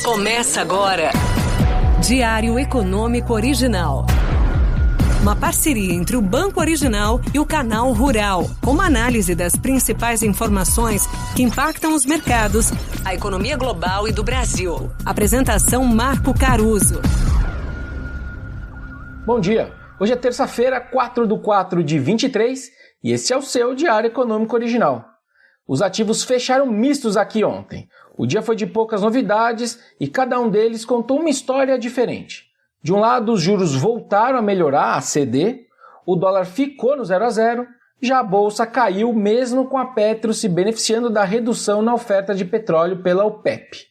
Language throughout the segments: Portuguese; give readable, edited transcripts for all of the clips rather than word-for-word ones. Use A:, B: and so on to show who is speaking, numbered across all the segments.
A: Começa agora. Diário Econômico Original. Uma parceria entre o Banco Original e o Canal Rural, com uma análise das principais informações que impactam os mercados, a economia global e do Brasil. Apresentação Marco Caruso.
B: Bom dia, hoje é terça-feira, 4/4/23 e esse é o seu Diário Econômico Original. Os ativos fecharam mistos aqui ontem. O dia foi de poucas novidades e cada um deles contou uma história diferente. De um lado, os juros voltaram a melhorar, a ceder, o dólar ficou no 0 a 0, já a bolsa caiu mesmo com a Petro se beneficiando da redução na oferta de petróleo pela OPEP.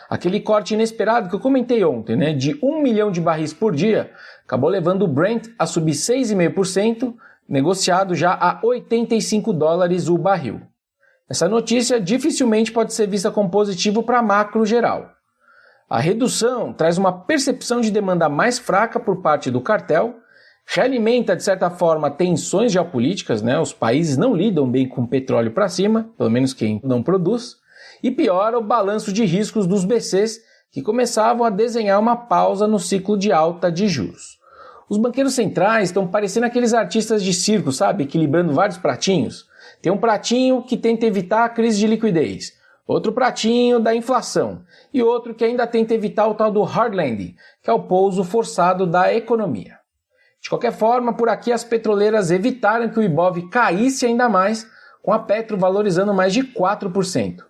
B: Aquele corte inesperado que eu comentei ontem, de 1 milhão de barris por dia, acabou levando o Brent a subir 6,5%, negociado já a $85 o barril. Essa notícia dificilmente pode ser vista como positivo para a macro geral. A redução traz uma percepção de demanda mais fraca por parte do cartel, realimenta de certa forma tensões geopolíticas, os países não lidam bem com petróleo para cima, pelo menos quem não produz, e piora o balanço de riscos dos BCs que começavam a desenhar uma pausa no ciclo de alta de juros. Os banqueiros centrais estão parecendo aqueles artistas de circo, equilibrando vários pratinhos. Tem um pratinho que tenta evitar a crise de liquidez, outro pratinho da inflação e outro que ainda tenta evitar o tal do hard landing, que é o pouso forçado da economia. De qualquer forma, por aqui as petroleiras evitaram que o Ibov caísse ainda mais, com a Petro valorizando mais de 4%.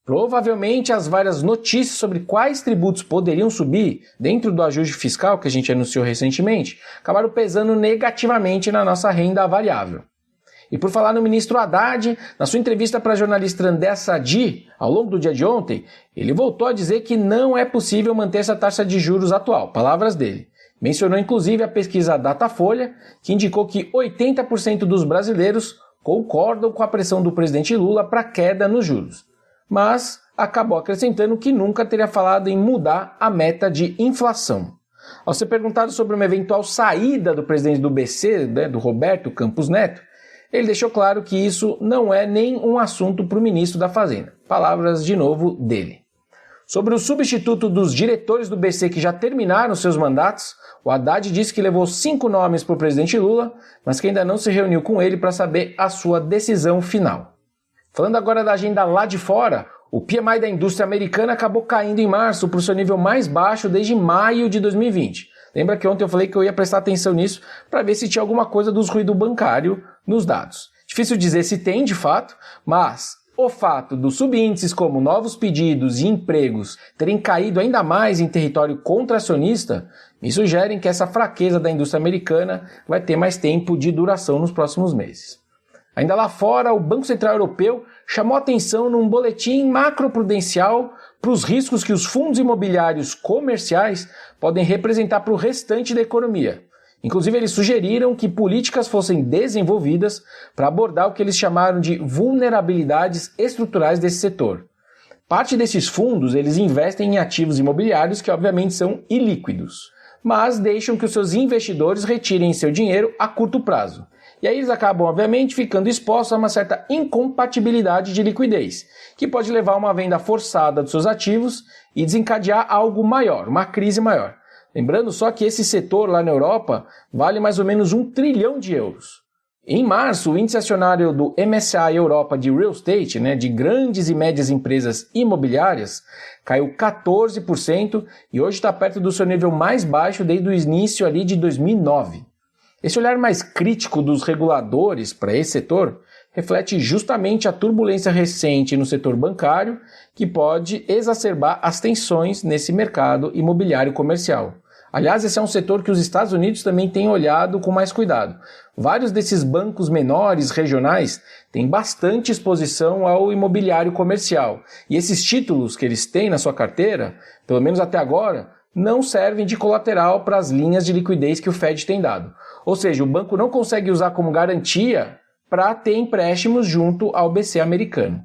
B: Provavelmente as várias notícias sobre quais tributos poderiam subir dentro do ajuste fiscal que a gente anunciou recentemente acabaram pesando negativamente na nossa renda variável. E por falar no ministro Haddad, na sua entrevista para a jornalista André Sadi, ao longo do dia de ontem, ele voltou a dizer que não é possível manter essa taxa de juros atual, palavras dele. Mencionou inclusive a pesquisa Datafolha, que indicou que 80% dos brasileiros concordam com a pressão do presidente Lula para queda nos juros. Mas acabou acrescentando que nunca teria falado em mudar a meta de inflação. Ao ser perguntado sobre uma eventual saída do presidente do BC, do Roberto Campos Neto, ele deixou claro que isso não é nem um assunto para o ministro da Fazenda. Palavras, de novo, dele. Sobre o substituto dos diretores do BC que já terminaram seus mandatos, o Haddad disse que levou 5 nomes para o presidente Lula, mas que ainda não se reuniu com ele para saber a sua decisão final. Falando agora da agenda lá de fora, o PMI da indústria americana acabou caindo em março para o seu nível mais baixo desde maio de 2020. Lembra que ontem eu falei que eu ia prestar atenção nisso para ver se tinha alguma coisa dos ruídos bancários nos dados. Difícil dizer se tem de fato, mas o fato dos subíndices como novos pedidos e empregos terem caído ainda mais em território contracionista me sugerem que essa fraqueza da indústria americana vai ter mais tempo de duração nos próximos meses. Ainda lá fora, o Banco Central Europeu chamou atenção num boletim macroprudencial para os riscos que os fundos imobiliários comerciais podem representar para o restante da economia. Inclusive, eles sugeriram que políticas fossem desenvolvidas para abordar o que eles chamaram de vulnerabilidades estruturais desse setor. Parte desses fundos eles investem em ativos imobiliários que obviamente são ilíquidos, mas deixam que os seus investidores retirem seu dinheiro a curto prazo. E aí eles acabam, obviamente, ficando expostos a uma certa incompatibilidade de liquidez, que pode levar a uma venda forçada dos seus ativos e desencadear algo maior, uma crise maior. Lembrando só que esse setor lá na Europa vale mais ou menos 1 trilhão de euros. Em março, o índice acionário do MSCI Europa de Real Estate, de grandes e médias empresas imobiliárias, caiu 14% e hoje está perto do seu nível mais baixo desde o início ali de 2009. Esse olhar mais crítico dos reguladores para esse setor reflete justamente a turbulência recente no setor bancário, que pode exacerbar as tensões nesse mercado imobiliário comercial. Aliás, esse é um setor que os Estados Unidos também têm olhado com mais cuidado. Vários desses bancos menores, regionais, têm bastante exposição ao imobiliário comercial. E esses títulos que eles têm na sua carteira, pelo menos até agora, não servem de colateral para as linhas de liquidez que o Fed tem dado. Ou seja, o banco não consegue usar como garantia para ter empréstimos junto ao BC americano.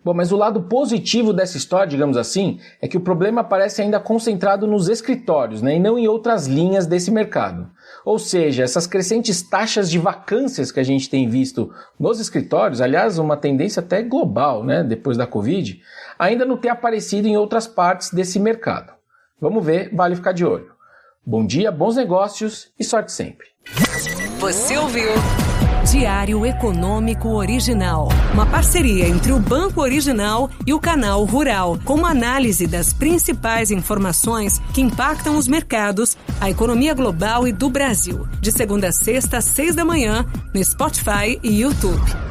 B: Bom, mas o lado positivo dessa história, digamos assim, é que o problema parece ainda concentrado nos escritórios, né, e não em outras linhas desse mercado. Ou seja, essas crescentes taxas de vacâncias que a gente tem visto nos escritórios, aliás, uma tendência até global, né, depois da Covid, ainda não tem aparecido em outras partes desse mercado. Vamos ver, vale ficar de olho. Bom dia, bons negócios e sorte sempre.
A: Você ouviu Diário Econômico Original, uma parceria entre o Banco Original e o Canal Rural, com uma análise das principais informações que impactam os mercados, a economia global e do Brasil. De segunda a sexta, às 6 da manhã, no Spotify e YouTube.